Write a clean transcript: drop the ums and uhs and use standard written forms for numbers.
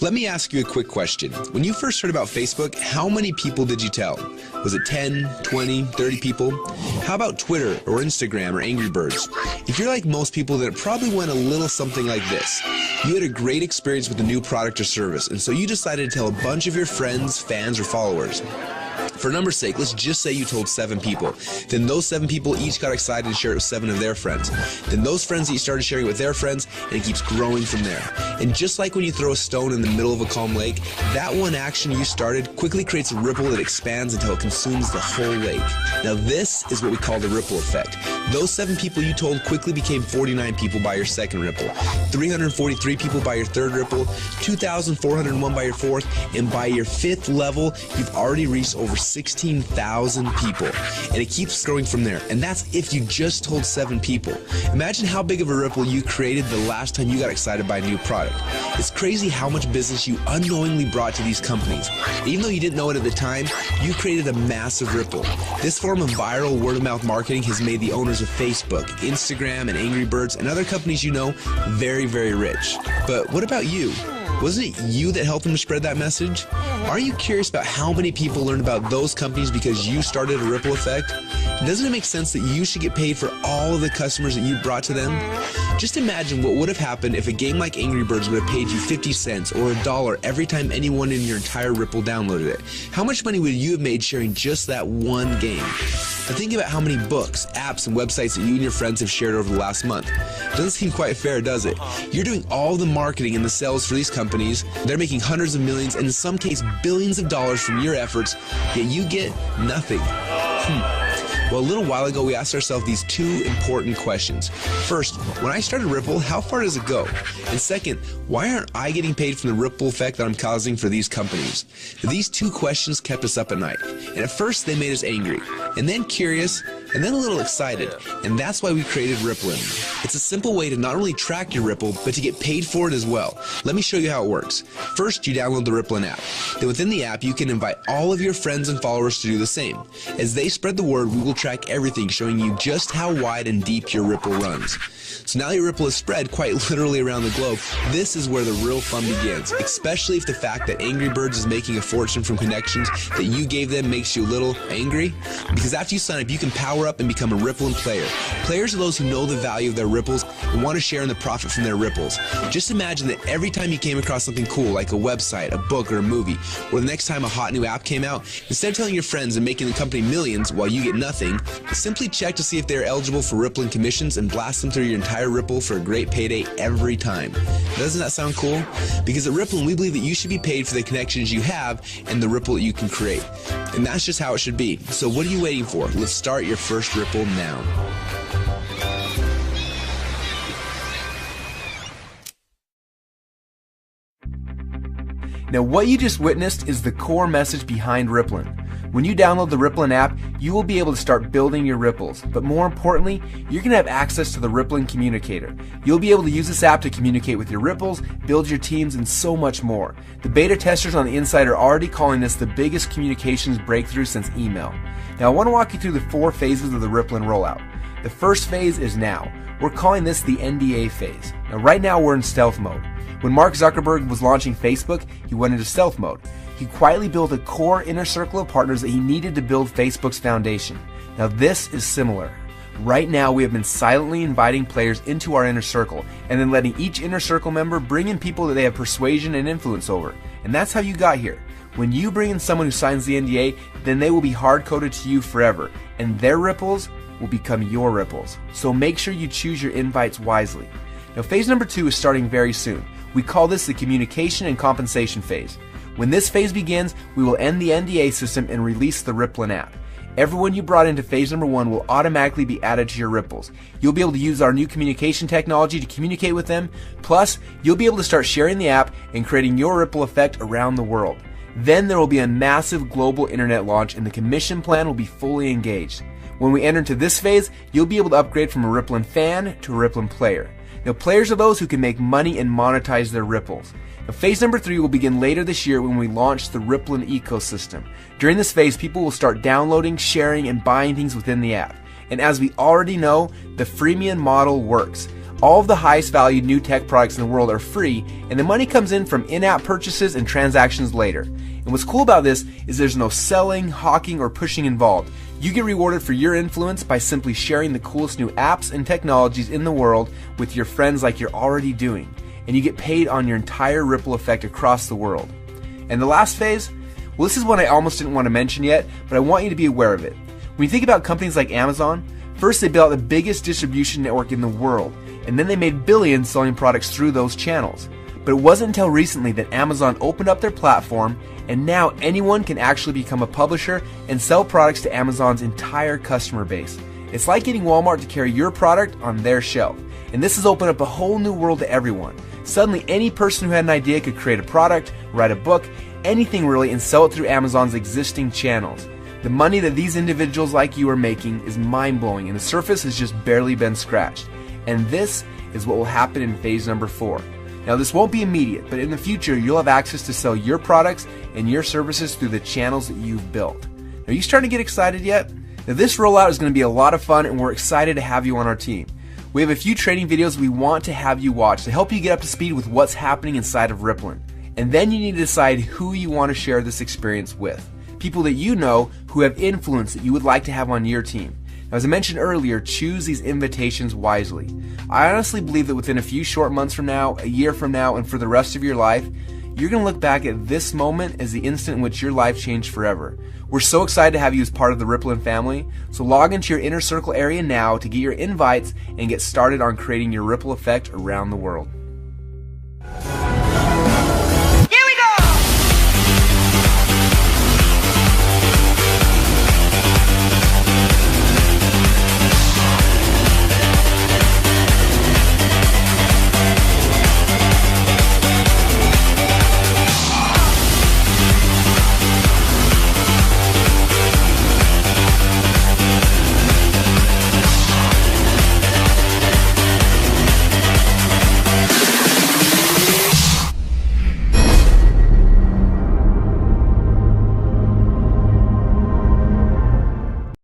Let me ask you a quick question. When you first heard about Facebook, how many people did you tell? Was it 10, 20, 30 people? How about Twitter or Instagram or Angry Birds? If you're like most people, then it probably went a little something like this. You had a great experience with a new product or service, and so you decided to tell a bunch of your friends, fans, or followers. For numbers' sake, let's just say you told 7 people. Then those 7 people each got excited and shared it with 7 of their friends. Then those friends each started sharing it with their friends, and it keeps growing from there. And just like when you throw a stone in the middle of a calm lake, that one action you started quickly creates a ripple that expands until it consumes the whole lake. Now this is what we call the ripple effect. Those 7 people you told quickly became 49 people by your second ripple, 343 people by your third ripple, 2,401 by your fourth, and by your 5th level, you've already reached over 16,000 people, and it keeps growing from there. And that's if you just told 7 people. Imagine how big of a ripple you created the last time you got excited by a new product. It's crazy how much business you unknowingly brought to these companies. Even though you didn't know it at the time, you created a massive ripple. This form of viral word-of-mouth marketing has made the owners of Facebook, Instagram, and Angry Birds, and other companies you know very, very rich. But what about you? Wasn't it you that helped them to spread that message? Are you curious about how many people learned about those companies because you started a ripple effect? Doesn't it make sense that you should get paid for all of the customers that you brought to them? Just imagine what would have happened if a game like Angry Birds would have paid you 50 cents or $1 every time anyone in your entire Ripple downloaded it. How much money would you have made sharing just that one game? Now think about how many books, apps, and websites that you and your friends have shared over the last month. Doesn't seem quite fair, does it? You're doing all the marketing and the sales for these companies. They're making hundreds of millions, and in some cases billions of dollars from your efforts, yet you get nothing. Well, a little while ago, we asked ourselves these 2 important questions. First, when I started Ripple, how far does it go? And second, why aren't I getting paid from the ripple effect that I'm causing for these companies? These 2 questions kept us up at night. And at first, they made us angry, and then curious, and then a little excited. And that's why we created Rippln. It's a simple way to not only track your Ripple, but to get paid for it as well. Let me show you how it works. First, you download the Rippln app. Then within the app, you can invite all of your friends and followers to do the same. As they spread the word, we will track everything, showing you just how wide and deep your Ripple runs. So now your Ripple is spread quite literally around the globe. This is where the real fun begins, especially if the fact that Angry Birds is making a fortune from connections that you gave them makes you a little angry. Because after you sign up, you can power up and become a Rippln player. Players are those who know the value of their ripples and want to share in the profit from their ripples. Just imagine that every time you came across something cool like a website, a book, or a movie, or the next time a hot new app came out, instead of telling your friends and making the company millions while you get nothing, simply check to see if they're eligible for Rippln commissions and blast them through your entire Ripple for a great payday every time. Doesn't that sound cool? Because at Rippln, we believe that you should be paid for the connections you have and the ripple that you can create. And that's just how it should be. So what are you waiting for? Let's start your first Ripple now. Now what you just witnessed is the core message behind Rippln. When you download the Rippln app, you will be able to start building your ripples, but more importantly, you're going to have access to the Rippln Communicator. You'll be able to use this app to communicate with your ripples, build your teams, and so much more. The beta testers on the inside are already calling this the biggest communications breakthrough since email. Now I want to walk you through the 4 phases of the Rippln rollout. The first phase is now. We're calling this the NDA phase. Now right now we're in stealth mode. When Mark Zuckerberg was launching Facebook, he went into stealth mode. He quietly built a core inner circle of partners that he needed to build Facebook's foundation. Now this is similar. Right now we have been silently inviting players into our inner circle and then letting each inner circle member bring in people that they have persuasion and influence over. And that's how you got here. When you bring in someone who signs the NDA, then they will be hard-coded to you forever, and their ripples will become your ripples. So make sure you choose your invites wisely. Now phase number 2 is starting very soon. We call this the communication and compensation phase. When this phase begins, we will end the NDA system and release the Rippln app. Everyone you brought into phase number 1 will automatically be added to your ripples. You'll be able to use our new communication technology to communicate with them. Plus, you'll be able to start sharing the app and creating your ripple effect around the world. Then there will be a massive global internet launch and the commission plan will be fully engaged. When we enter into this phase, you'll be able to upgrade from a Rippln fan to a Rippln player. Now, players are those who can make money and monetize their ripples. Now, phase number 3 will begin later this year when we launch the Rippln ecosystem. During this phase, people will start downloading, sharing, and buying things within the app. And as we already know, the freemium model works. All of the highest valued new tech products in the world are free, and the money comes in from in-app purchases and transactions later. And what's cool about this is there's no selling, hawking, or pushing involved. You get rewarded for your influence by simply sharing the coolest new apps and technologies in the world with your friends like you're already doing. And you get paid on your entire ripple effect across the world. And the last phase, well, this is one I almost didn't want to mention yet, but I want you to be aware of it. When you think about companies like Amazon, first they built out the biggest distribution network in the world, and then they made billions selling products through those channels. But it wasn't until recently that Amazon opened up their platform, and now anyone can actually become a publisher and sell products to Amazon's entire customer base. It's like getting Walmart to carry your product on their shelf. And this has opened up a whole new world to everyone. Suddenly, any person who had an idea could create a product, write a book, anything really, and sell it through Amazon's existing channels. The money that these individuals like you are making is mind-blowing, and the surface has just barely been scratched. And this is what will happen in phase number 4. Now, this won't be immediate, but in the future, you'll have access to sell your products and your services through the channels that you've built. Are you starting to get excited yet? Now, this rollout is going to be a lot of fun, and we're excited to have you on our team. We have a few training videos we want to have you watch to help you get up to speed with what's happening inside of Rippln. And then you need to decide who you want to share this experience with. People that you know who have influence that you would like to have on your team. Now, as I mentioned earlier, choose these invitations wisely. I honestly believe that within a few short months from now, a year from now, and for the rest of your life, you're going to look back at this moment as the instant in which your life changed forever. We're so excited to have you as part of the Rippln family, so log into your inner circle area now to get your invites and get started on creating your ripple effect around the world.